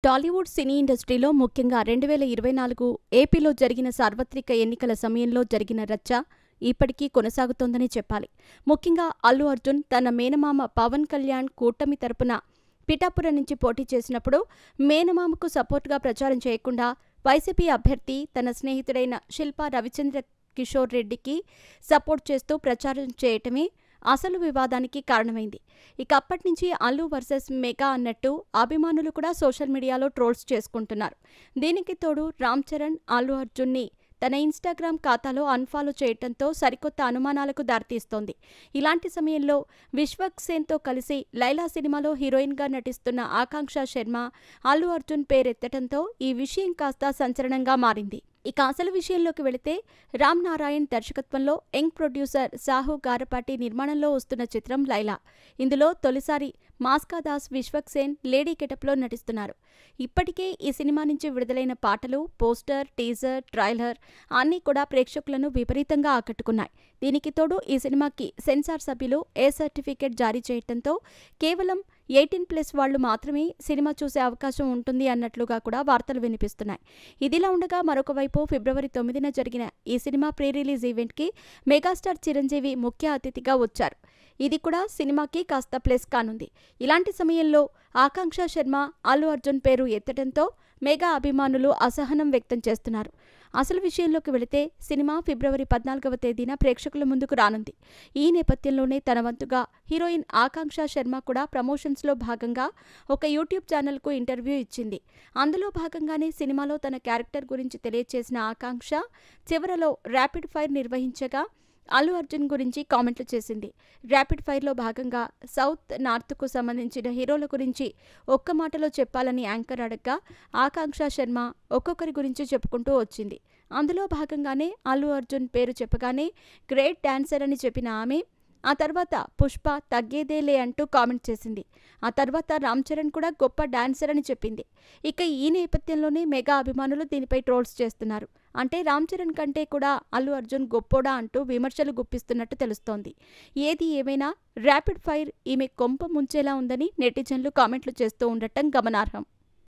టాలీవుడ్ సినీ ఇండస్ట్రీలో ముఖ్యంగా 2024 ఏపీలో జరిగిన సార్వత్రిక ఎన్నికల సమయంలో జరిగిన రచ్చ ఇప్పటికీ కొనసాగుతోందని చెప్పాలి. ముఖ్యంగా అల్లు అర్జున్ తన మేనమామ పవన్ కళ్యాణ్ కూటమి తరపున పిఠాపురం నుంచి పోటీ చేసినప్పుడు మేనమామకు సపోర్టుగా ప్రచారం చేయకుండా వైసీపీ అభ్యర్థి తన స్నేహితుడైన శిల్పా రవిచంద్ర కిషోర్ రెడ్డికి సపోర్ట్ చేస్తూ ప్రచారం చేయటమే అసలు వివాదానికి కారణమైంది. ఇక అప్పట్నుంచి అల్లు వర్సెస్ మెగా అన్నట్టు అభిమానులు కూడా సోషల్ మీడియాలో ట్రోల్స్ చేసుకుంటున్నారు. దీనికి తోడు రామ్ చరణ్ అల్లు అర్జున్ని తన ఇన్స్టాగ్రామ్ ఖాతాలో అన్ఫాలో చేయటంతో సరికొత్త అనుమానాలకు దారితీస్తోంది. ఇలాంటి సమయంలో విశ్వక్సేన్తో కలిసి లైలా సినిమాలో హీరోయిన్గా నటిస్తున్న ఆకాంక్ష శర్మ అల్లు అర్జున్ పేరెత్తడంతో ఈ విషయం కాస్త సంచలనంగా మారింది. ఇక అసలు విషయంలోకి వెళితే రామ్ నారాయణ్ దర్శకత్వంలో యంగ్ ప్రొడ్యూసర్ సాహు గారపాటి నిర్మాణంలో వస్తున్న చిత్రం లైలా. ఇందులో తొలిసారి మాస్కా దాస్ విశ్వక్సేన్ లేడీ గెటప్లో నటిస్తున్నారు. ఇప్పటికే ఈ సినిమా నుంచి విడుదలైన పాటలు, పోస్టర్, టీజర్, ట్రైలర్ అన్నీ కూడా ప్రేక్షకులను విపరీతంగా ఆకట్టుకున్నాయి. దీనికి తోడు ఈ సినిమాకి సెన్సార్ సభ్యులు ఏ సర్టిఫికేట్ జారీ చేయడంతో కేవలం 18+ వాళ్లు మాత్రమే సినిమా చూసే అవకాశం ఉంటుంది అన్నట్లుగా కూడా వార్తలు వినిపిస్తున్నాయి. ఇదిలా ఉండగా మరొక వైపు ఫిబ్రవరి 9న జరిగిన ఈ సినిమా ప్రీ రిలీజ్ ఈవెంట్కి మెగాస్టార్ చిరంజీవి ముఖ్య అతిథిగా వచ్చారు. ఇది కూడా సినిమాకి కాస్త ప్లస్ కానుంది. ఇలాంటి సమయంలో ఆకాంక్ష శర్మ అల్లు అర్జున్ పేరు ఎత్తడంతో మెగా అభిమానులు అసహనం వ్యక్తం చేస్తున్నారు. అసలు విషయంలోకి వెళితే సినిమా ఫిబ్రవరి 14వ తేదీన ప్రేక్షకుల ముందుకు రానుంది. ఈ నేపథ్యంలోనే తన వంతుగా హీరోయిన్ ఆకాంక్ష శర్మ కూడా ప్రమోషన్స్లో భాగంగా ఒక యూట్యూబ్ ఛానల్కు ఇంటర్వ్యూ ఇచ్చింది. అందులో భాగంగానే సినిమాలో తన క్యారెక్టర్ గురించి తెలియచేసిన ఆకాంక్ష చివరలో ర్యాపిడ్ ఫైర్ నిర్వహించగా అల్లు అర్జున్ గురించి కామెంట్లు చేసింది. ర్యాపిడ్ ఫైర్లో భాగంగా సౌత్, నార్త్కు సంబంధించిన హీరోల గురించి ఒక్క మాటలో చెప్పాలని యాంకర్ అడగ్గా ఆకాంక్ష శర్మ ఒక్కొక్కరి గురించి చెప్పుకుంటూ వచ్చింది. అందులో భాగంగానే అల్లు అర్జున్ పేరు చెప్పగానే గ్రేట్ డాన్సర్ అని చెప్పిన ఆమె ఆ తర్వాత పుష్ప తగ్గేదేలే అంటూ కామెంట్ చేసింది. ఆ తర్వాత రామ్ చరణ్ కూడా గొప్ప డాన్సర్ అని చెప్పింది. ఇక ఈ నేపథ్యంలోనే మెగా అభిమానులు దీనిపై ట్రోల్స్ చేస్తున్నారు. అంటే రామ్ చరణ్ కంటే కూడా అల్లు అర్జున్ గొప్పోడా అంటూ విమర్శలు గుప్పిస్తున్నట్టు తెలుస్తోంది. ఏది ఏమైనా ర్యాపిడ్ ఫైర్ ఈమె కొంప ముంచేలా ఉందని నెటిజన్లు కామెంట్లు చేస్తూ ఉండటం గమనార్హం.